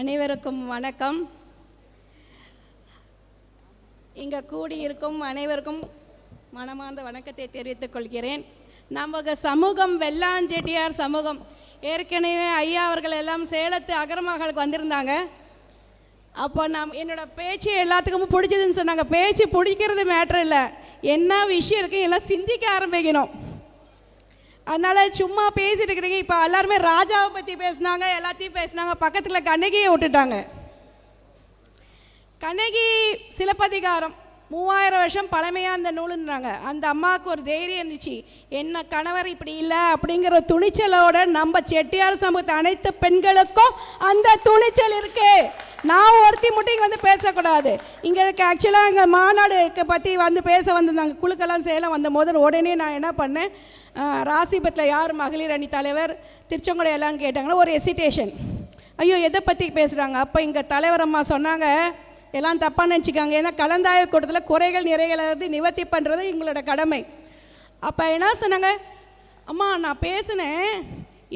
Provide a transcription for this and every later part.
அனைவருக்கும் வணக்கம். இங்கே கூடியிருக்கும் அனைவருக்கும் மனமார்ந்த வணக்கத்தை தெரிவித்துக் கொள்கிறேன். நமக்கு சமூகம் வெள்ளாஞ்செட்டியார் சமூகம் ஏற்கனவே ஐயா அவர்கள் எல்லாம் சேலத்து அகரமகளுக்கு வந்திருந்தாங்க. அப்போ என்னோடய பேச்சு எல்லாத்துக்கும் பிடிச்சதுன்னு சொன்னாங்க. பேச்சு பிடிக்கிறது மேட்ரு இல்லை, என்ன விஷயம் இருக்குது எல்லாம் சிந்திக்க ஆரம்பிக்கணும். அதனால் சும்மா பேசிட்டு இருக்கிறீங்க. இப்போ எல்லாருமே ராஜாவை பற்றி பேசினாங்க, எல்லாத்தையும் பேசினாங்க. பக்கத்தில் கண்ணகியை விட்டுட்டாங்க. கண்ணகி சிலப்பதிகாரம் 3000 வருஷம் பழமையாக அந்த நூலுன்றாங்க. அந்த அம்மாவுக்கு ஒரு தைரியம் இருந்துச்சு, என்ன கணவர் இப்படி இல்லை அப்படிங்கிற துணிச்சலோட நம்ம செட்டியார் சமூகத்தை அனைத்து பெண்களுக்கும் அந்த துணிச்சல் இருக்கு. நான் ஒருத்தி முட்டைக்கு வந்து பேசக்கூடாது. இங்கே இருக்க ஆக்சுவலாக எங்கள் மாநாடு பற்றி வந்து பேச வந்திருந்தாங்க. குழுக்கெல்லாம் சேலம் வந்த போது உடனே நான் என்ன பண்ணேன், ராசிபத்தில் யார் மகளிர் அணி தலைவர், திருச்செங்கோடு எல்லாம்னு கேட்டாங்கன்னா ஒரு எசிடேஷன். ஐயோ எதை பற்றி பேசுகிறாங்க. அப்போ இங்கே தலைவர் அம்மா சொன்னாங்க, எல்லாம் தப்பாக நினச்சிக்காங்க, ஏன்னா கலந்தாய கூட்டத்தில் குறைகள் நிறைகளை நிவர்த்தி பண்ணுறது எங்களோட கடமை. அப்போ என்ன சொன்னாங்க, அம்மா நான் பேசினேன்,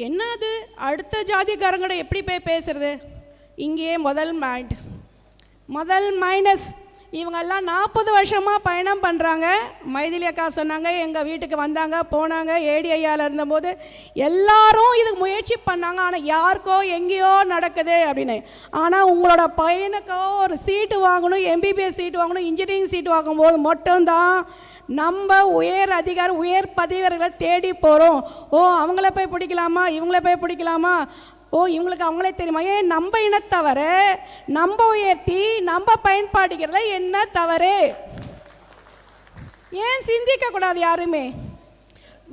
என்னது அடுத்த ஜாதிக்காரங்களோட எப்படி போய் பேசுறது. இங்கேயே முதல் மைனஸ். இவங்கெல்லாம் 40 வருஷமாக பயணம் பண்ணுறாங்க. மைதிலி அக்கா சொன்னாங்க, எங்கள் வீட்டுக்கு வந்தாங்க போனாங்க. ஏடிஐயாவில் இருந்தபோது எல்லாரும் இதுக்கு முயற்சி பண்ணாங்க, ஆனால் யாருக்கோ எங்கேயோ நடக்குது அப்படின்னு. ஆனால் உங்களோட பையனுக்கோ ஒரு சீட்டு வாங்கணும், எம்பிபிஎஸ் சீட்டு வாங்கணும், இன்ஜினியரிங் சீட்டு வாங்கும்போது மட்டும்தான் நம்ம உயர் அதிகாரி உயர் பதவிகளை தேடி போகிறோம். ஓ அவங்கள போய் பிடிக்கலாமா, இவங்கள போய் பிடிக்கலாமா, ஓ இவங்களுக்கு அவங்களே தெரியுமா. ஏன் நம்ம இனத்தவரை நம்ம உயர்த்தி நம்ம பயன்பாடுகிறத என்ன தவறு? ஏன் சிந்திக்கக்கூடாது யாருமே?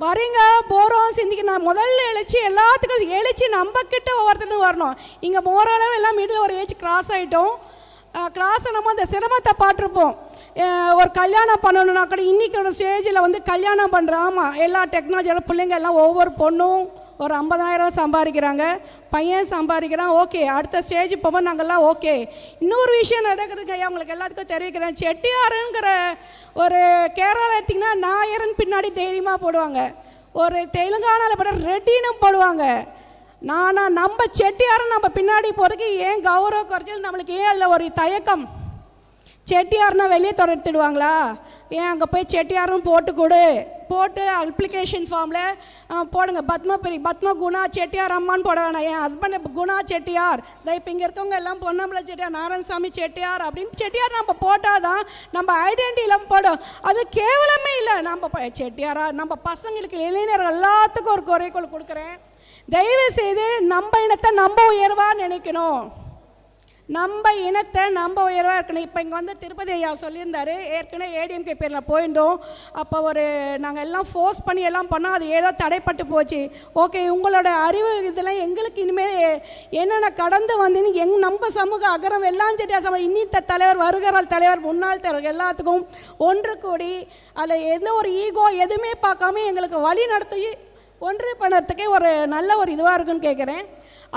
வரீங்க போகிறோம் சிந்திக்க. நான் முதல்ல எழுச்சி எல்லாத்துக்கும் எழுச்சி நம்ம கிட்ட ஒவ்வொருத்தரும் வரணும். இங்கே ஓரளவு எல்லாம் மிடில் ஒரு ஏஜ் கிராஸ் ஆகிட்டோம். கிராஸ் நம்ம அந்த சிரமத்தை பார்த்துருப்போம். ஒரு கல்யாணம் பண்ணணுன்னா கூட இன்றைக்கி ஒரு ஸ்டேஜில் வந்து கல்யாணம் பண்ணுறோம். ஆமாம், எல்லா டெக்னாலஜியில் பிள்ளைங்க எல்லாம் ஒவ்வொரு பொண்ணும் ஒரு 50,000 சம்பாதிக்கிறாங்க, பையன் சம்பாதிக்கிறான். ஓகே, அடுத்த ஸ்டேஜ் போகும்போது நாங்கள்லாம் ஓகே. இன்னொரு விஷயம் நடக்குதுங்க ஐயா, உங்களுக்கு எல்லாத்துக்கும் தெரிவிக்கிறேன். செட்டியாருங்கிற ஒரு கேரளா எடுத்திங்கன்னா நாயரன் பின்னாடி தைரியமாக போடுவாங்க, ஒரு தெலுங்கானாவில் போட ரெட்டின்னு போடுவாங்க. நம்ம செட்டியாரும் நம்ம பின்னாடி போகிறதுக்கு ஏன் கௌரவ குறைச்சல், நம்மளுக்கு ஏன் அதில் ஒரு தயக்கம்? செட்டியார்னா வெளியே துரத்திடுவாங்களா? ஏன் அங்கே போய் செட்டியாரும் போட்டு அப்ளிகேஷன் ஃபார்மில் போடுங்க, பத்ம குணா செட்டியார் அம்மான்னு போட வேணாம். என் ஹஸ்பண்ட் குணா செட்டியார், இப்போ இங்கே இருக்கவங்க எல்லாம் பொன்னம்பல செட்டியார், நாராயணசாமி செட்டியார் அப்படின்னு செட்டியார் நம்ம போட்டால் தான் நம்ம ஐடென்டிட்டியில் போடும். அது கேவலமே இல்லை. நம்ம செட்டியாரா நம்ம பசங்களுக்கு இளைஞர்கள் எல்லாத்துக்கும் ஒரு குறைக்கோள் கொடுக்குறேன். தயவு செய்து நம்ம இனத்தை நம்ம உயர்வாக நினைக்கணும், நம்ம இனத்தை நம்ம உயர்வாக இருக்கணும். இப்போ இங்கே வந்து திருப்பதி ஐயா சொல்லியிருந்தார், ஏற்கனவே ஏடிஎம்கே பேரில் போயிருந்தோம். அப்போ நாங்கள் எல்லாம் ஃபோர்ஸ் பண்ணி எல்லாம் பண்ணோம், அது ஏதோ தடைப்பட்டு போச்சு. ஓகே, உங்களோட அறிவு இதெல்லாம் எங்களுக்கு இனிமேல் என்னென்ன கடந்து வந்தீங்க நம்ம சமூக அகரம் வெள்ளாஞ்செட்டியார் சமூகம் இன்னித்த தலைவர், வருகிறார் தலைவர், முன்னாள் தலைவர் எல்லாத்துக்கும் ஒன்று கூடி அதில் எந்த ஒரு ஈகோ எதுவுமே பார்க்காம எங்களுக்கு வழி நடத்தி ஒன்று பண்ணுறதுக்கே ஒரு நல்ல ஒரு இதுவாக இருக்குன்னு கேட்குறேன்.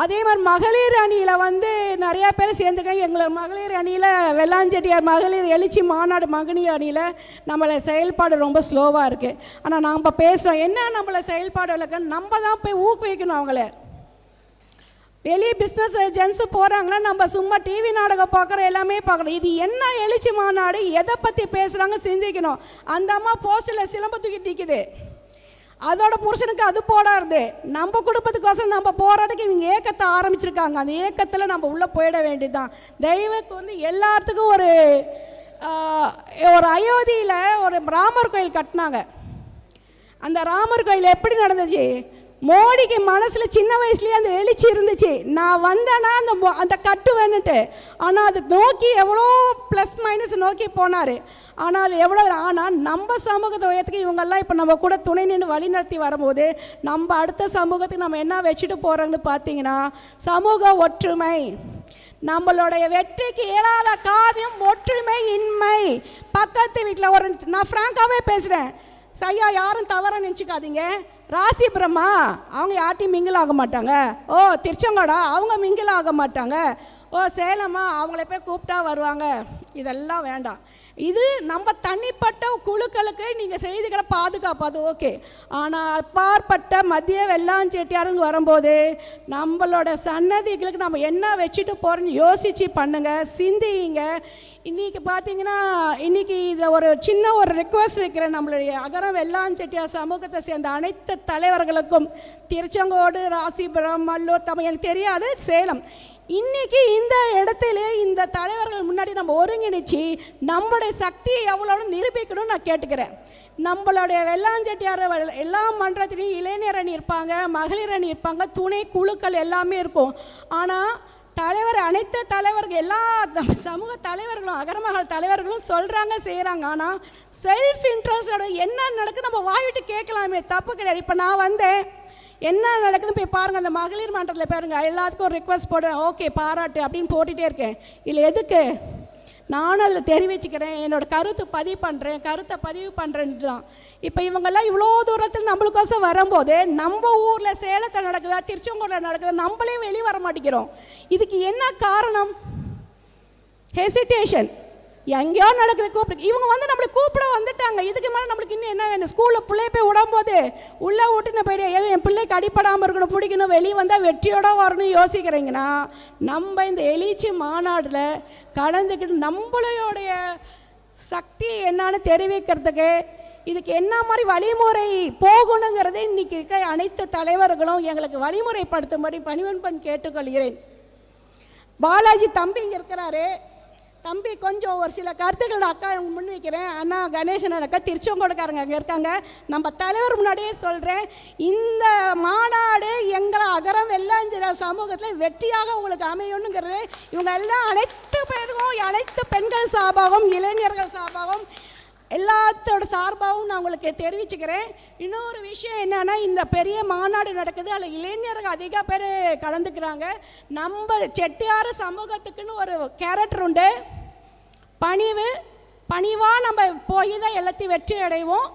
அதே மாதிரி மகளிர் அணியில் வந்து நிறையா பேர் சேர்ந்துக்காங்க. எங்களை மகளிர் அணியில் வெள்ளாஞ்செட்டியார் மகளிர் எழுச்சி மாநாடு மகளிர் அணியில் நம்மளை செயல்பாடு ரொம்ப ஸ்லோவாக இருக்குது. ஆனால் நாம் பேசுகிறோம், என்ன நம்மளை செயல்பாடு இருக்குன்னு நம்ம தான் போய் ஊக்குவிக்கணும். அவங்கள வெளியே பிஸ்னஸ் ஜென்ஸு போகிறாங்கன்னா நம்ம சும்மா டிவி நாடகம் பார்க்குறோம், எல்லாமே பார்க்குறோம். இது என்ன எழுச்சி மாநாடு, எதை பற்றி பேசுகிறாங்க சிந்திக்கணும். அந்த அம்மா போஸ்டில் சிலம்பு தூக்கிட்டு நிற்குது, அதோட புருஷனுக்கு அது போடாது. நம்ம குடும்பத்துக்கோசரம் நம்ம போராட்டத்துக்கு இவங்க ஏக்கத்தை ஆரம்பிச்சிருக்காங்க. அந்த ஏக்கத்தில் நம்ம உள்ளே போயிட வேண்டியதுதான். தெய்வக்கு வந்து எல்லாத்துக்கும் ஒரு அயோத்தியில் ஒரு ராமர் கோயில் கட்டினாங்க. அந்த ராமர் கோயில் எப்படி நடந்துச்சு? மோடிக்கு மனசில் சின்ன வயசுலேயே அந்த எழுச்சி இருந்துச்சு, நான் வந்தேன்னா அந்த கட்டு வேணுட்டு. ஆனால் அது நோக்கி எவ்வளோ ப்ளஸ் மைனஸ் நோக்கி போனார். ஆனால் எவ்வளோ, ஆனால் நம்ம சமூகத்தை உயரத்துக்கு இவங்கெல்லாம் இப்போ நம்ம கூட துணை நின்று வழி நடத்தி வரும்போது நம்ம அடுத்த சமூகத்துக்கு நம்ம என்ன வச்சுட்டு போகிறோங்கன்னு பார்த்தீங்கன்னா சமூக ஒற்றுமை. நம்மளுடைய வெற்றிக்கு இயலாத காரியம் ஒற்றுமை இன்மை. பக்கத்து வீட்டில் நான் ஃப்ராங்காகவே பேசுகிறேன் ஐயா, யாரும் தவறாக நினச்சிக்காதீங்க. ராசி பிரம்மா அவங்க யார்ட்டையும் மிங்கில் ஆக மாட்டாங்க. ஓ திருச்செங்கோடா அவங்க மிங்கில் ஆக மாட்டாங்க. ஓ சேலமா அவங்கள போய் கூப்பிட்டா வருவாங்க. இதெல்லாம் வேண்டாம். இது நம்ம தனிப்பட்ட குழுக்களுக்கு நீங்கள் செய்துக்கிற பாதுகாப்பு அது ஓகே. ஆனால் அப்பாற்பட்ட மத்திய வெள்ளான் செட்டியாருங்க வரும்போது நம்மளோட சன்னதிகளுக்கு நம்ம என்ன வச்சுட்டு போகிறோன்னு யோசித்து பண்ணுங்கள், சிந்திங்க. இன்றைக்கி பார்த்தீங்கன்னா இன்றைக்கி இதில் ஒரு சின்ன ஒரு ரெக்வஸ்ட் வைக்கிறேன். நம்மளுடைய அகரம் வெள்ளான் செட்டியார் சமூகத்தை சேர்ந்த அனைத்து தலைவர்களுக்கும், திருச்செங்கோடு, ராசிபுரம், மல்லூர், தமிழ் எனக்கு தெரியாது, சேலம், இன்றைக்கி இந்த இடத்துல இந்த தலைவர்கள் முன்னாடி நம்ம ஒருங்கிணைச்சி நம்மளுடைய சக்தியை எவ்வளோன்னு நிரூபிக்கணும்னு நான் கேட்டுக்கிறேன். நம்மளுடைய வெள்ளாஞ்செட்டியார் எல்லா மன்றத்திலையும் இளைஞர் அணி இருப்பாங்க, மகளிர் அணி இருப்பாங்க, துணை குழுக்கள் எல்லாமே இருக்கும். ஆனால் தலைவர் அனைத்து தலைவர்கள் எல்லா சமூக தலைவர்களும் அகரமகள் தலைவர்களும் சொல்கிறாங்க, செய்கிறாங்க. ஆனால் செல்ஃப் இன்ட்ரெஸ்டோட என்ன நடக்குது நம்ம வாய்விட்டு கேட்கலாமே, தப்பு கிடையாது. இப்போ நான் வந்தேன், என்ன நடக்குதுன்னு போய் பாருங்கள், அந்த மகளிர் மன்றத்தில் பாருங்க, எல்லாத்துக்கும் ஒரு ரிக்வஸ்ட் போடுவேன், ஓகே பாராட்டு அப்படின்னு போட்டுகிட்டே இருக்கேன். இல்லை எதுக்கு, நானும் அதில் தெரிவிச்சுக்கிறேன், என்னோடய கருத்தை பதிவு பண்ணுறேன்ட்டு தான். இப்போ இவங்கெல்லாம் இவ்வளோ தூரத்தில் நம்மளுக்கோசம் வரும்போது நம்ம ஊரில் சேலத்தில் நடக்குதா, திருச்செங்கோடில் நடக்குதா, நம்மளே வெளியே வர மாட்டேங்கிறோம். இதுக்கு என்ன காரணம்? ஹெசிடேஷன். எங்கேயோ நடக்குது, கூப்பிட்டு இவங்க வந்து நம்மளை கூப்பிட வந்துட்டாங்க. இதுக்கு மேலே நம்மளுக்கு இன்னும் என்ன வேணும்? ஸ்கூலில் பிள்ளைய போய் விடும்போது உள்ளே விட்டு நான் போய்ட்டு என் பிள்ளைக்கு அடிப்படாமல் இருக்கணும், பிடிக்கணும், வெளியே வந்தால் வெற்றியோட வரணும்னு யோசிக்கிறீங்கன்னா, நம்ம இந்த எழுச்சி மாநாட்டில் கலந்துக்கிட்டு நம்மளையோடைய சக்தி என்னான்னு தெரிவிக்கிறதுக்கு இதுக்கு என்ன மாதிரி வழிமுறை போகணுங்கிறத இன்றைக்கி இருக்க அனைத்து தலைவர்களும் எங்களுக்கு வழிமுறைப்படுத்தும்படி பணிவன்பன் கேட்டுக்கொள்கிறேன். பாலாஜி தம்பி இங்கே இருக்கிறாரு, தம்பி கொஞ்சம் ஒரு சில கருத்துக்கள் அக்கா முன் வைக்கிறேன். அண்ணா கணேசன் அக்கா திருச்செங்கோடுக்காரங்க அங்கே இருக்காங்க. நம்ம தலைவர் முன்னாடியே சொல்கிறேன், இந்த மாநாடு எங்களை அகரம் வெள்ளாஞ்செட்டியார் சமூகத்தில் வெற்றியாக உங்களுக்கு அமையணுங்கிறது இவங்க எல்லாம் அனைத்து பேருக்கும், அனைத்து பெண்கள் சார்பாகவும் இளைஞர்கள் சார்பாகவும் எல்லாத்தோட சார்பாகவும் நான் உங்களுக்கு தெரிவிச்சுக்கிறேன். இன்னொரு விஷயம் என்னென்னா, இந்த பெரிய மாநாடு நடக்குது, அதில் இளைஞர்கள் அதிக பேர் கலந்துக்கிறாங்க. நம்ம செட்டியார் சமூகத்துக்குன்னு ஒரு கேரக்டர் உண்டு, பணிவாக நம்ம போய் தான் எல்லாத்தையும் வெற்றி அடைவோம்.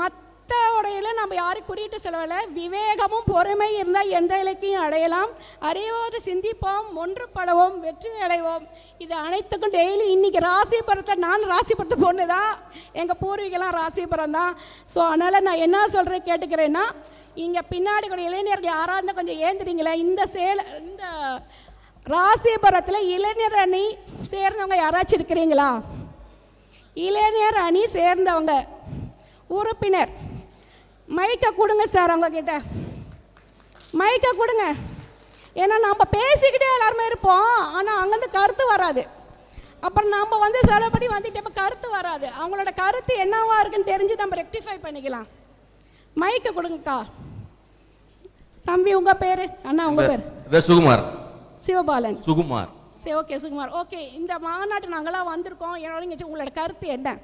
மற்ற உடையில் நம்ம யாரும் குறியிட்டு செலவில்லை, விவேகமும் பொறுமை இருந்தால் எந்த இலக்கையும் அடையலாம். அறிவோடு சிந்திப்போம், ஒன்றுபடுவோம், வெற்றி அடைவோம். இது அனைத்துக்கும் டெய்லி இன்றைக்கி ராசிபுரத்தை, நான் ராசிபுரத்தை பொண்ணு தான், எங்கள் பூர்வீகெல்லாம் ராசிபுரம் தான். ஸோ அதனால் நான் என்ன சொல்கிறேன் கேட்டுக்கிறேன்னா, இங்கே பின்னாடி கூட இளைஞர்கள் யாராக இருந்தால் கொஞ்சம் ஏந்துறீங்களே. இந்த ராசிபுரத்தில் இளைஞர் அணி சேர்ந்தவங்க யாராச்சும் இருக்கிறீங்களா? இளைஞர் அணி சேர்ந்தவங்க உறுப்பினர் மைக்கை கொடுங்க சார், அவங்கக்கிட்ட மைக்கை கொடுங்க. ஏன்னா நம்ம பேசிக்கிட்டே எல்லாருமே இருப்போம், ஆனால் அங்கேருந்து கருத்து வராது. அப்புறம் நம்ம வந்து செலவுபடி வந்துட்டு இப்போ கருத்து வராது. அவங்களோட கருத்து என்னவா இருக்குன்னு தெரிஞ்சு நம்ம ரெக்டிஃபை பண்ணிக்கலாம். மைக்கை கொடுங்கக்கா. தம்பி உங்கள் பேர்? அண்ணா உங்கள் பேர்? சுகுமார். சிவபாலன். சுகுமார். சரி, ஓகே சுகுமார். ஓகே, இந்த மாநாட்டு நாங்களாம் வந்திருக்கோம், என்னோட உங்களோட கருத்து என்ன?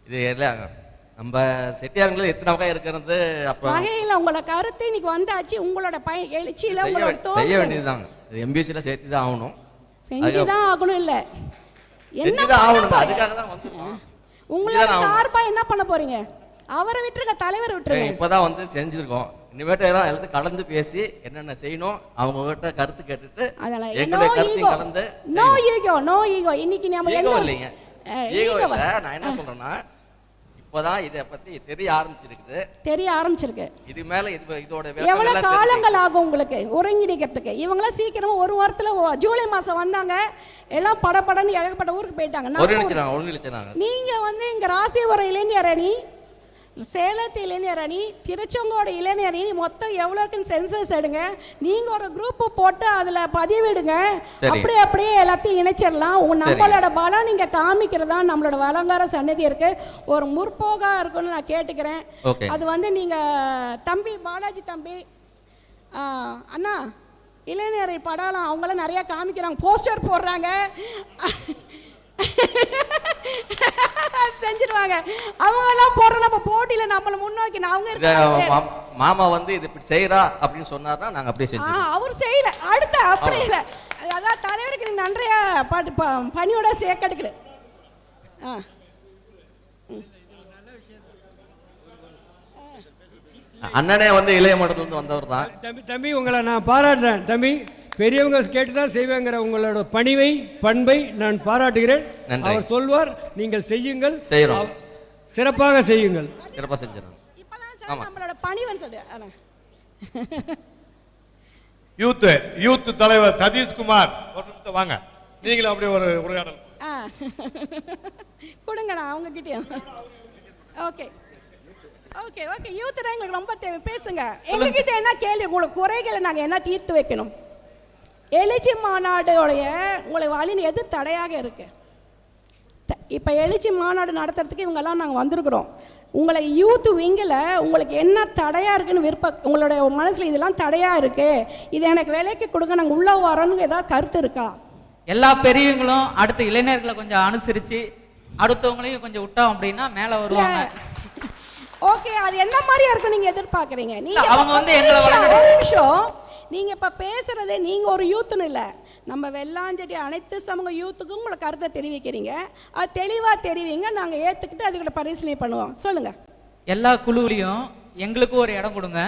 இது நம்ம செட்டியாருங்கள எத்தனை வகை இருக்கிறது வகையில் உங்களோட கருத்து இன்னைக்கு வந்தாச்சு. உங்களோட எழுச்சியில் செய்ய வேண்டியதுதாங்க. எம்பிசியில் சேர்த்து தான் ஆகணும், செஞ்சுதான் ஆகணும். இல்லை என்ன ஆகணும், அதுக்காக தான் வந்துருக்கோம். உங்களோட சார்பா என்ன பண்ண போறீங்க? அவரை விட்டுருங்க, தலைவர் விட்டுருங்க. இப்போதான் வந்து செஞ்சிருக்கோம். இனிமேட்டு எல்லாம் எல்லாத்தையும் கலந்து பேசி என்னென்ன செய்யணும் அவங்க கிட்ட கருத்து கேட்டுட்டு எங்களுடைய கருத்தையும் கலந்து. No ego. இன்னைக்கு நம்ம ஈகோ இல்லைங்க, ஈகோ இல்லை. நான் என்ன சொல்றேன்னா, இப்போதான் இதை பத்தி தெரிய ஆரம்பிச்சிருக்கு. இது மேல இதோட எவ்வளவு காலங்கள் ஆகும் உங்களுக்கு ஒருங்கிணைக்கிறதுக்கு? இவங்களாம் சீக்கிரமா ஒரு வாரத்துல ஜூலை மாசம் வந்தாங்க, எல்லாம் படப்படன்னு ஏகப்பட்ட ஊருக்கு போயிட்டாங்க. நீங்க வந்து இங்க ராசிபுரம் இளைஞர் அணி, சேலத்து இளைஞர் அணி, திருச்செங்கோடு இளைஞர் அணி மொத்தம் எவ்வளோக்குன்னு சென்சஸ் எடுங்க. நீங்கள் ஒரு குரூப்பு போட்டு அதில் பதிவிடுங்க. அப்படியே எல்லாத்தையும் இணைச்சிடலாம். நம்மளோட பலம் நீங்கள் காமிக்கிறதா நம்மளோட வளங்கார சன்னதி இருக்கு, ஒரு முற்போகா இருக்குன்னு நான் கேட்டுக்கிறேன். அது வந்து நீங்கள் தம்பி பாலாஜி தம்பி அண்ணா இளைஞரை படம் அவங்களாம் நிறையா காமிக்கிறாங்க, போஸ்டர் போடுறாங்க, செஞ்சிருவாங்க. அவங்க எல்லாம் போடுற நம்ம போட்டியில நம்மள முன்னோக்கி அவங்க மாமா வந்து இது இப்படி செய்யறா அப்படின்னு சொன்னார்னா நாங்க அப்படியே செஞ்சோம். அவர் செய்யல, அடுத்த அப்படி இல்ல. அதான் தலைவருக்கு நன்றியா பாட்டு பணியோட சேர்க்கெடுக்கல. அண்ணனே வந்து இளைய மடத்துல இருந்து வந்தவர் தான். தம்பி உங்களை நான் பாராட்டுறேன். தம்பி பெரியவங்க கேட்டு தான் செய்வேங்கிற உங்களோட பணிவை பண்பை நான் பாராட்டுகிறேன். அவர் சொல்வார், நீங்கள் செய்யுங்கள், செய்கிறோம், சிறப்பாக செய்யுங்கள். சிறப்பாக செஞ்சிடறோம். இப்பதான் நம்மளோட பணிவன் சொல்லு. யூத் தலைவர் சதீஷ்குமார் ஒரு நிமிஷம் வாங்க, நீங்களும் அப்படியே ஒரு உரையாடல் கொடுங்கண்ணா அவங்க கிட்டே. ஓகே ஓகே ஓகே யூத் தான் எங்களுக்கு ரொம்ப தேவை. பேசுங்க, எங்ககிட்ட என்ன கேள்வி, உங்களுக்கு குறைகளை நாங்கள் என்ன தீர்த்து வைக்கணும்? எழுச்சி மாநாடுடைய உங்களுக்கு வழி எது தடையாக இருக்கு? இப்போ எழுச்சி மாநாடு நடத்துறதுக்கு இவங்கெல்லாம் நாங்கள் வந்திருக்கிறோம். உங்களை யூத் விங்கில் உங்களுக்கு என்ன தடையாக இருக்குன்னு உங்களுடைய மனசில் இதெல்லாம் தடையாக இருக்குது, இதை எனக்கு விலைக்கு கொடுங்க, நாங்கள் உள்ளே வரோன்னு ஏதாவது கருத்து இருக்கா? எல்லா பெரியவங்களும் அடுத்த இளைஞர்களை கொஞ்சம் அனுசரித்து அடுத்தவங்களையும் கொஞ்சம் விட்டோம் அப்படின்னா மேலே வருவாங்க. ஓகே, அது என்ன மாதிரியா இருக்கும் நீங்க எதிர்பார்க்குறீங்க? நீங்க அவங்க வந்து எங்களை நிமிஷம், நீங்க இப்ப பேசுறது நீங்க ஒரு யூத்துன்னு இல்லை, நம்ம வெள்ளாஞ்செடி அனைத்து சமூக யூத்துக்கும் உங்களை கருத்தை தெரிவிக்கிறீங்க. அது தெளிவா தெரிவிங்க, நாங்க ஏத்துக்கிட்டு அதுக்கிட்ட பரிசீலனை பண்ணுவோம். சொல்லுங்க. எல்லா குழுவிலையும் எங்களுக்கு ஒரு இடம் கொடுங்க,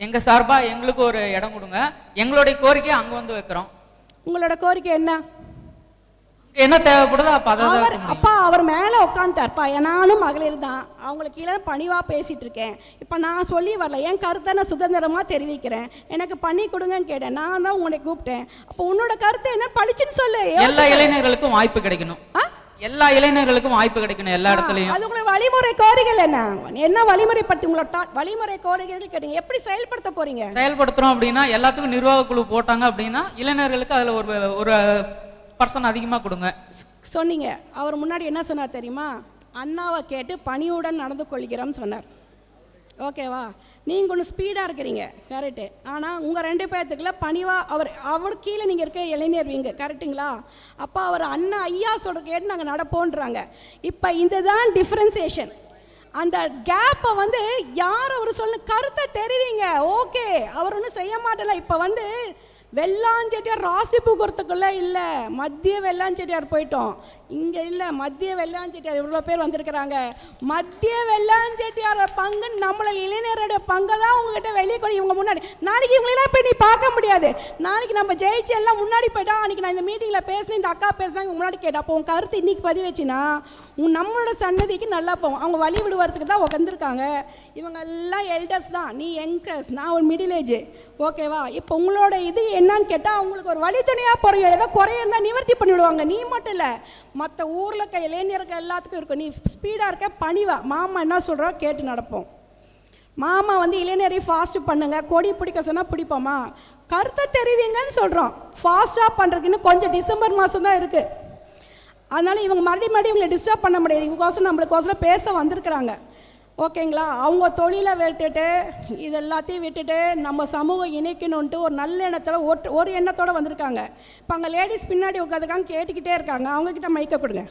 எங்க சார்பா எங்களுக்கு ஒரு இடம் கொடுங்க, எங்களுடைய கோரிக்கையை அங்க வந்து வைக்கிறோம். உங்களோட கோரிக்கை என்ன? என்ன தேவைப்படுதோ அப்பா அவர் மேலே உட்காந்துட்டார்ப்பா. நானும் மகளிர் தான், அவங்களுக்கு கீழே பணிவாக பேசிகிட்டு இருக்கேன். இப்போ நான் சொல்லி வரல, என் கருத்தை நான் சுதந்திரமாக தெரிவிக்கிறேன், எனக்கு பண்ணி கொடுங்கன்னு கேட்டேன். நான் தான் உங்களை கூப்பிட்டேன். அப்போ உன்னோட கருத்தை என்ன பளிச்சுன்னு சொல்லு. எல்லா இளைஞர்களுக்கும் வாய்ப்பு கிடைக்கணும், எல்லா இளைஞர்களுக்கும் வாய்ப்பு கிடைக்கணும் எல்லா இடத்துலையும். அது உங்களுக்கு வழிமுறை கோரிக்கைகள் என்ன? என்ன வழிமுறை பற்றி உங்களோட வழிமுறை கோரிக்கைகள் கேட்டீங்க, எப்படி செயல்படுத்த போறீங்க? செயல்படுத்துறோம் அப்படின்னா எல்லாத்துக்கும் நிர்வாக குழு போட்டாங்க அப்படின்னா இளைஞர்களுக்கு அதில் ஒரு பர்சன் அதிகமாக கொடுங்க சொன்னீங்க. அவர் முன்னாடி என்ன சொன்னார் தெரியுமா? அண்ணாவை கேட்டு பணியுடன் நடந்து கொள்கிறோம்னு சொன்னார். ஓகேவா? நீங்கள் கொஞ்சம் ஸ்பீடாக இருக்கிறீங்க, கரெக்டு. ஆனால் உங்கள் 2 பேர்த்துக்குள்ள பணிவாக அவர் கீழே நீங்கள் இருக்க இளைஞர் வீங்க, கரெக்டுங்களா? அப்போ அவர் அண்ணா ஐயா சொல்கிற கேட்டு நாங்கள் நடப்போன்றாங்க. இப்போ இந்த தான் டிஃப்ரென்சியேஷன். அந்த கேப்பை வந்து யார் அவர் சொல்லு கருத்தை தெரிவிங்க. ஓகே, அவர் ஒன்றும் செய்ய மாட்டல. இப்போ வந்து வெள்ளாஞ்செட்டியார் ராசிபுரத்துக்குள்ளே இல்லை, மத்திய வெள்ளாஞ்செட்டியார் போயிட்டோம். இங்கே இல்லை, மத்திய வெள்ளாஞ்செட்டியார் இவ்வளோ பேர் வந்திருக்கிறாங்க. மத்திய வெள்ளாஞ்செட்டியார் பங்கு நம்மள இளைஞரோட பங்கை தான் உங்ககிட்ட வெளியே கொண்டு இவங்க முன்னாடி. நாளைக்கு இவங்களெல்லாம் போய் நீ பார்க்க முடியாது. நாளைக்கு நம்ம ஜெயிச்சு எல்லாம் முன்னாடி போயிட்டா, அன்றைக்கி நான் இந்த மீட்டிங்கில் பேசினேன், இந்த அக்கா பேசினாங்க முன்னாடி கேட்டா, அப்போ உன் கருத்து இன்றைக்கி பதிவு வச்சுன்னா நம்மளோட சன்னதிக்கு நல்லா போகும். அவங்க வழி விடுவதுக்கு தான் உட்காந்துருக்காங்க. இவங்க எல்லாம் எல்டர்ஸ் தான், நீ யங்ஸ்டர்ஸ், நான் ஒரு மிடில் ஏஜ். ஓகேவா? இப்போ உங்களோட இது என்னன்னு கேட்டால் அவங்களுக்கு ஒரு வழித்துணையாக போகிறீங்க. ஏதோ குறைய இருந்தால் நிவர்த்தி பண்ணிவிடுவாங்க. நீ மட்டும் இல்லை, மற்ற ஊரில் இருக்க இளைஞர்கள் எல்லாத்துக்கும் இருக்கும். நீ ஸ்பீடாக இருக்க பணிவா. மாமா என்ன சொல்கிறோ கேட்டு நடப்போம். மாமா வந்து இளைஞரை ஃபாஸ்ட் பண்ணுங்க, கொடி பிடிக்க சொன்னால் பிடிப்போமா? கருத்தை தெரிவிங்கன்னு சொல்கிறோம். ஃபாஸ்ட்டாக பண்ணுறதுக்கு இன்னும் கொஞ்சம் டிசம்பர் மாதம் தான் இருக்குது. அதனால் இவங்க மறுபடியும் இவங்களை டிஸ்டர்ப் பண்ண முடியாது. இவங்கோசம் நம்மளுக்கோசரம் பேச வந்திருக்கிறாங்க. ஓகேங்களா? அவங்க தொழிலை விட்டுட்டு இது எல்லாத்தையும் விட்டுட்டு நம்ம சமூகம் இணைக்கணுன்ட்டு ஒரு நல்ல எண்ணத்தோட ஒரு எண்ணத்தோடு வந்திருக்காங்க. இப்போ அங்கே லேடிஸ் பின்னாடி உட்காந்துருக்காங்க, கேட்டுக்கிட்டே இருக்காங்க. அவங்கக்கிட்ட மைக்க கொடுங்க.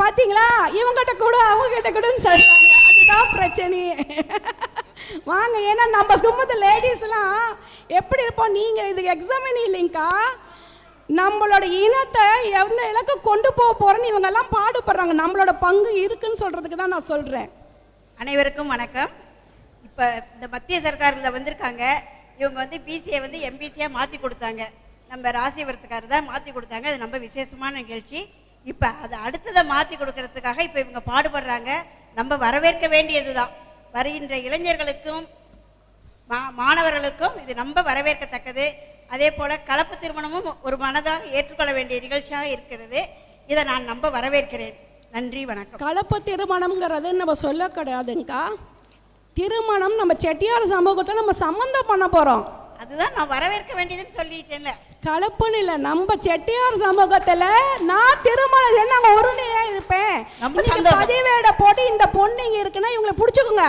பார்த்தீங்களா? இவங்ககிட்ட கூட அவங்ககிட்ட கூடன்னு சொல்கிறாங்க. அதுதான் பிரச்சனையே. வாங்க, ஏன்னா நம்ம கும்பத்து லேடிஸ்லாம் எப்படி இருப்போம்? நீங்கள் இதுக்கு எக்ஸாமின் இல்லைங்கக்கா, நம்மளோட இனத்தை எந்த இலக்கு கொண்டு போக போகிறோன்னு இவங்கெல்லாம் பாடுபடுறாங்க. நம்மளோட பங்கு இருக்குன்னு சொல்கிறதுக்கு தான் நான் சொல்கிறேன். அனைவருக்கும் வணக்கம். இப்போ இந்த மத்திய சர்க்காரில் வந்திருக்காங்க. இவங்க வந்து பிசியை வந்து எம்பிசியாக மாற்றி கொடுத்தாங்க. நம்ம ராசிபுரத்துக்காரர் தான் மாற்றி கொடுத்தாங்க. அது ரொம்ப விசேஷமான நிகழ்ச்சி. இப்போ அதை அடுத்ததை மாற்றி கொடுக்கறதுக்காக இப்போ இவங்க பாடுபடுறாங்க. நம்ம வரவேற்க வேண்டியது தான். வருகின்ற இளைஞர்களுக்கும் மாணவர்களுக்கும் இது ரொம்ப வரவேற்கத்தக்கது. அதே போல் கலப்பு திருமணமும் ஒரு மனதாக ஏற்றுக்கொள்ள வேண்டிய நிகழ்ச்சியாக இருக்கிறது. இதை நான் ரொம்ப வரவேற்கிறேன். நன்றி, வணக்கம். கலப்பு திருமணம்ங்கிறது நம்ம சொல்ல கிடையாதுங்கக்கா. திருமணம் நம்ம செட்டியார் சமூகத்தில் நம்ம சம்மந்தம் பண்ண போகிறோம். அதுதான் நான் வரவேற்க வேண்டியதுன்னு சொல்லிட்டேன்ல. கலப்புன்னு இல்லை, நம்ம செட்டியார் சமூகத்தில் நான் திருமணம் நாங்கள் உருணையாக இருப்பேன். நம்ம பதிவேட போட்டு இந்த பொண்ணு இங்கே இருக்குன்னா இவங்களை பிடிச்சிக்கோங்க.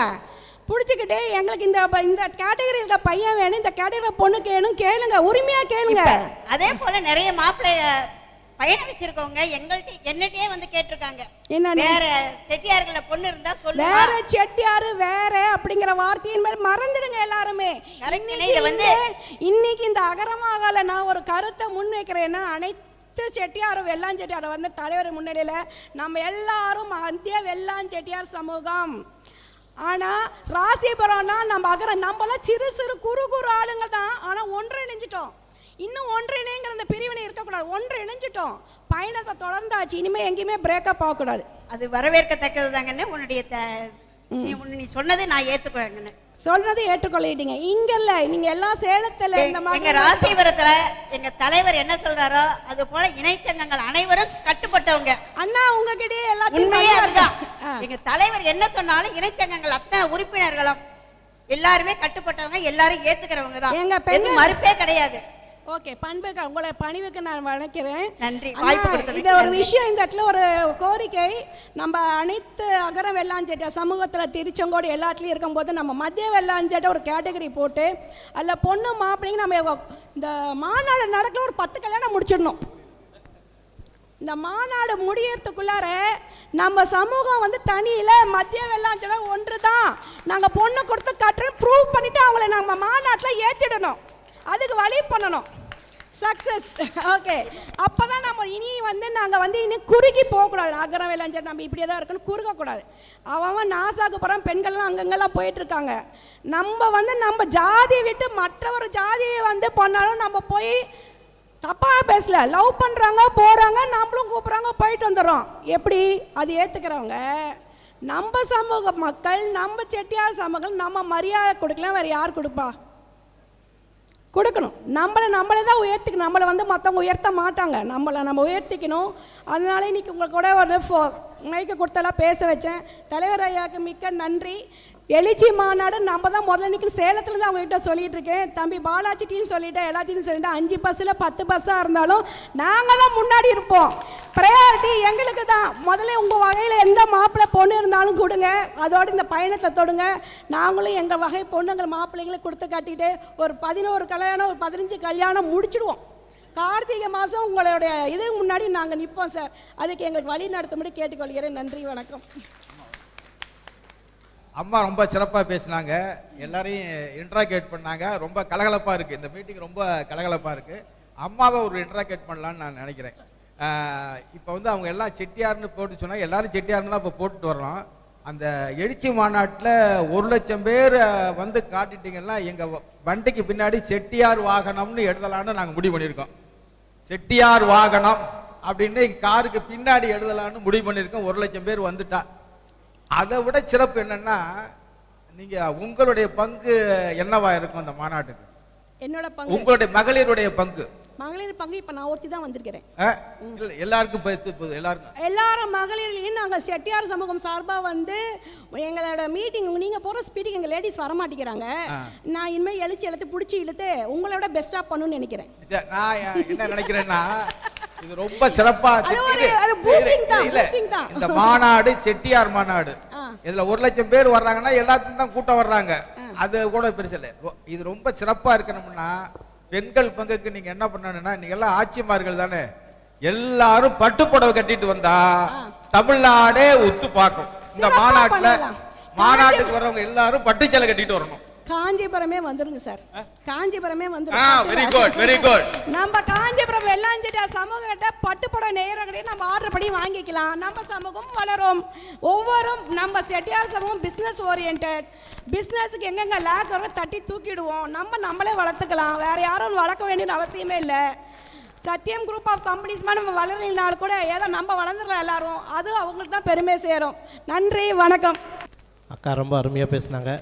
பிடிச்சிக்கிட்டு எங்களுக்கு இந்த கேட்டகரி இருக்க பையன் வேணும், இந்த கேட்டகரி பொண்ணுக்கு வேணும், கேளுங்க, உரிமையாக கேளுங்க. அதே போல் நிறைய மாப்பிள்ளை பையனை வச்சிருக்கவங்க என்னட்டே வந்து கேட்டிருக்காங்க, என்ன வேற செட்டியார்களை பொண்ணு இருந்தா சொல்லுங்க. வேற செட்டியாரு வேற அப்படிங்கிற வார்த்தையின் மேல் மறந்துடுங்க எல்லாருமே. இன்னைக்கு இந்த அகரமாகல நான் ஒரு கருத்தை முன்வைக்கிறேன்னா, அனைத்து செட்டியாரும் வெள்ளாஞ்செட்டியார் வந்து தலைவர் முன்னிலையில் நம்ம எல்லாரும் மத்திய வெள்ளாஞ்செட்டியார் சமூகம் ஆனால் ராசிபுரம்னா நம்ம நம்மளாம் சிறு சிறு குறு குறு ஆளுங்க தான். ஆனால் ஒன்றிணைஞ்சிட்டோம். இன்னும் ஒன்றிணைங்கிற அந்த பிரிவினை இருக்கக்கூடாது. ஒன்றிணைஞ்சிட்டோம், பயணத்தை தொடர்ந்தாச்சு. இனிமேல் எங்கேயுமே பிரேக்கப் ஆகக்கூடாது. அது வரவேற்கத்தக்கது தாங்கன்னு. நீ சொன்னதை நான் ஏற்றுக்கிறேங்கன்னு. சொல்றது ஏற்றுக்கொள்ளிட்டீங்க. இங்க இல்ல, நீங்க எல்லாம் சேலத்துல இந்த மாதிரி எங்க ராசிபுரத்துல எங்க தலைவர் என்ன சொல்றாரோ அது போல இணைச்சங்கங்கள் அனைவரும் கட்டுப்பட்டவங்க. அண்ணா உங்ககிட்டயே எல்லாத்தையும் உண்மையே அதுதான். எங்க தலைவர் என்ன சொன்னாலும் இணைச்சங்கங்கள் அத்தனை உறுப்பினர்களும் எல்லாருமே கட்டுப்பட்டவங்க, எல்லாரும் ஏத்துக்கிறவங்க தான். எங்க பெண் மறுப்பே கிடையாது. ஓகே, பண்புக்கு உங்களை பணிவுக்கு நான் வணக்கிறேன். நன்றி. வாய்ப்பு கொடுத்ததுக்கு இது ஒரு விஷயம். இந்த இடத்துல ஒரு கோரிக்கை, நம்ம அனைத்து அகர வெள்ளாஞ்சேட்டை சமூகத்தில் திருச்செங்கோடு எல்லாத்துலேயும் இருக்கும்போது நம்ம மத்திய வெள்ளாஞ்சேட்டை ஒரு கேட்டகரி போட்டு அதில் பொண்ணு மாப்பிள்ளைங்க நம்ம இந்த மாநாடு நடக்க ஒரு 10 கல்யாணம் முடிச்சிடணும். இந்த மாநாடு முடியறதுக்குள்ளார நம்ம சமூகம் வந்து தனியில் மத்திய வெள்ளாஞ்சேட்டை ஒன்று தான் நாங்கள் பொண்ணு கொடுத்து கட்டுறோம் ப்ரூவ் பண்ணிவிட்டு அவங்கள நம்ம மாநாட்டில் ஏற்றிடணும். அதுக்கு வழி பண்ணணும். சக்ஸஸ். ஓகே, அப்போ தான் நம்ம இனி வந்து நாங்கள் வந்து இனி குறுகி போகக்கூடாது. அகரம் வெள்ளாஞ்சேரி நம்ம இப்படியே தான் இருக்கணும், குறுக்கக்கூடாது. அவன் நாசாக்கு போகிறான், பெண்கள்லாம் அங்கங்கெல்லாம் போயிட்டுருக்காங்க. நம்ம வந்து நம்ம ஜாதியை விட்டு மற்றவர் ஜாதியை வந்து பண்ணாலும் நம்ம போய் தப்பாக பேசல. லவ் பண்ணுறாங்க, போகிறாங்க, நம்மளும் கூப்பிட்றாங்க, போயிட்டு வந்துடுறோம். எப்படி அது ஏற்றுக்கிறவங்க நம்ம சமூக மக்கள், நம்ம செட்டியார் சமூகம், நம்ம மரியாதை கொடுக்கலாம். வேறு யார் கொடுப்பா? கொடுக்கணும். நம்மளே தான் உயர்த்திக்கணும். நம்மளை வந்து மற்றவங்க உயர்த்த மாட்டாங்க. நம்ம உயர்த்திக்கணும். அதனால இன்னைக்கு உங்களுக்கு கூட ஒரு மைக்கு கொடுத்தெல்லாம் பேச வச்சேன். தலைவர் ஐயாவுக்கு மிக்க நன்றி. எழுச்சி மாநாடு நம்ம தான் முதல்ல நிற்கணும். சேலத்துலேருந்து அவங்ககிட்ட சொல்லிட்டு இருக்கேன். தம்பி பாலாஜிட்டையும் சொல்லிட்டேன், எல்லாத்தையும் சொல்லிட்டேன். 5 பஸ்ஸில் 10 பஸ்ஸாக இருந்தாலும் நாங்கள் தான் முன்னாடி இருப்போம். ப்ரையாரிட்டி எங்களுக்கு தான். முதல்ல உங்கள் வகையில் எந்த மாப்பிள்ளை பொண்ணு இருந்தாலும் கொடுங்க, அதோடு இந்த பயணத்தை தொடுங்க. நாங்களும் எங்கள் வகை பொண்ணுங்கள் மாப்பிள்ளைங்களை கொடுத்து கட்டிட்டு ஒரு 11 கல்யாணம், ஒரு 15 கல்யாணம் முடிச்சுடுவோம். கார்த்திகை மாதம் உங்களுடைய இதுக்கு முன்னாடி நாங்கள் நிற்போம் சார். அதுக்கு எங்களுக்கு வழி நடத்தும்படி கேட்டுக்கொள்கிறேன். நன்றி, வணக்கம். அம்மா ரொம்ப சிறப்பாக பேசினாங்க, எல்லாரையும் இன்ட்ராகேட் பண்ணாங்க. ரொம்ப கலகலப்பாக இருக்குது இந்த மீட்டிங், ரொம்ப கலகலப்பாக இருக்குது. அம்மாவை ஒரு இன்ட்ராகேட் பண்ணலான்னு நான் நினைக்கிறேன். இப்போ வந்து அவங்க எல்லாம் செட்டியார்னு போட்டு சொன்னாங்க, எல்லாரும் செட்டியார்னு தான் இப்போ போட்டுட்டு வர்றோம். அந்த எழுச்சி மாநாட்டில் 1 லட்சம் பேர் வந்து காட்டிட்டீங்கன்னா எங்கள் வண்டிக்கு பின்னாடி செட்டியார் வாகனம்னு எழுதலான்னு நாங்கள் முடிவு பண்ணியிருக்கோம். செட்டியார் வாகனம் அப்படின்னு எங்கள் காருக்கு பின்னாடி எழுதலான்னு முடிவு பண்ணியிருக்கோம். 1 லட்சம் பேர் வந்துட்டா. அதை விட சிறப்பு என்னன்னா, நீங்க உங்களுடைய பங்கு என்னவா இருக்கும் அந்த மாநாட்டுக்கு? என்னோட பங்கு, உங்களுடைய மகளிருடைய பங்கு. மகளிர் பங்கு இப்ப நான் ஒருத்தி தான் வந்திருக்கிறேன். எல்லாருக்கும் எல்லாரும் மகளிர்லையும் நாங்கள் செட்டியார் சமூகம் சார்பாக வந்து எங்களோட மீட்டிங் நீங்கள் போகிற ஸ்பீட்டுக்கு எங்கள் லேடிஸ் வர மாட்டேங்கிறாங்க. நான் இனிமேல் எழுத்து பிடிச்சி இழுத்து உங்களோட பெஸ்ட்டாக பண்ணணும்னு நினைக்கிறேன். நான் என்ன நினைக்கிறேன்னா, இது ரொம்ப சிறப்பா இந்த மாநாடு செட்டியார் மாநாடு. இதுல 1 லட்சம் பேர் வர்றாங்கன்னா எல்லாத்துக்கும் தான் கூட்டம் வர்றாங்க, அது கூட பெருசு இல்லை. இது ரொம்ப சிறப்பா இருக்கணும்னா பெண்கள் பங்குக்கு நீங்க என்ன பண்ணணும்னா, நீங்க எல்லாம் ஆட்சிமார்கள் தானே, எல்லாரும் பட்டுப்புடவை கட்டிட்டு வந்தா தமிழ்நாடே ஒத்து பார்க்கும். இந்த மாநாட்டுக்கு வர்றவங்க எல்லாரும் பட்டுச்சேலை கட்டிட்டு வரணும். காஞ்சிபுரமே வந்துருங்க சார், காஞ்சிபுரமே வந்துருங்க. Very good, very good. நம்ம காஞ்சிபுரம் வெள்ளாஞ்சிட்ட சமூகத்தை பட்டுப்புடவை நெய்யறவங்களே நம்ம ஆர்டர் படி வாங்கிக்கலாம். நம்ம சமூகம் வளரும். ஒவ்வொரு நம்ம செட்டியார் சமூகம் பிஸ்னஸ் ஓரியன்ட். பிஸ்னஸுக்கு எங்கெங்க லேக் வர தட்டி தூக்கிடுவோம். நம்மளே வளர்த்துக்கலாம், வேற யாரும் வளர்க்க வேண்டிய அவசியமே இல்லை. சத்தியம் குரூப் ஆஃப் கம்பெனிஸ் நம்ம வளரலினாலும் கூட ஏதோ நம்ம வளர்ந்துடலாம் எல்லாரும், அது அவங்களுக்கு தான் பெருமை சேரும். நன்றி, வணக்கம். அக்கா ரொம்ப அருமையாக பேசினாங்க.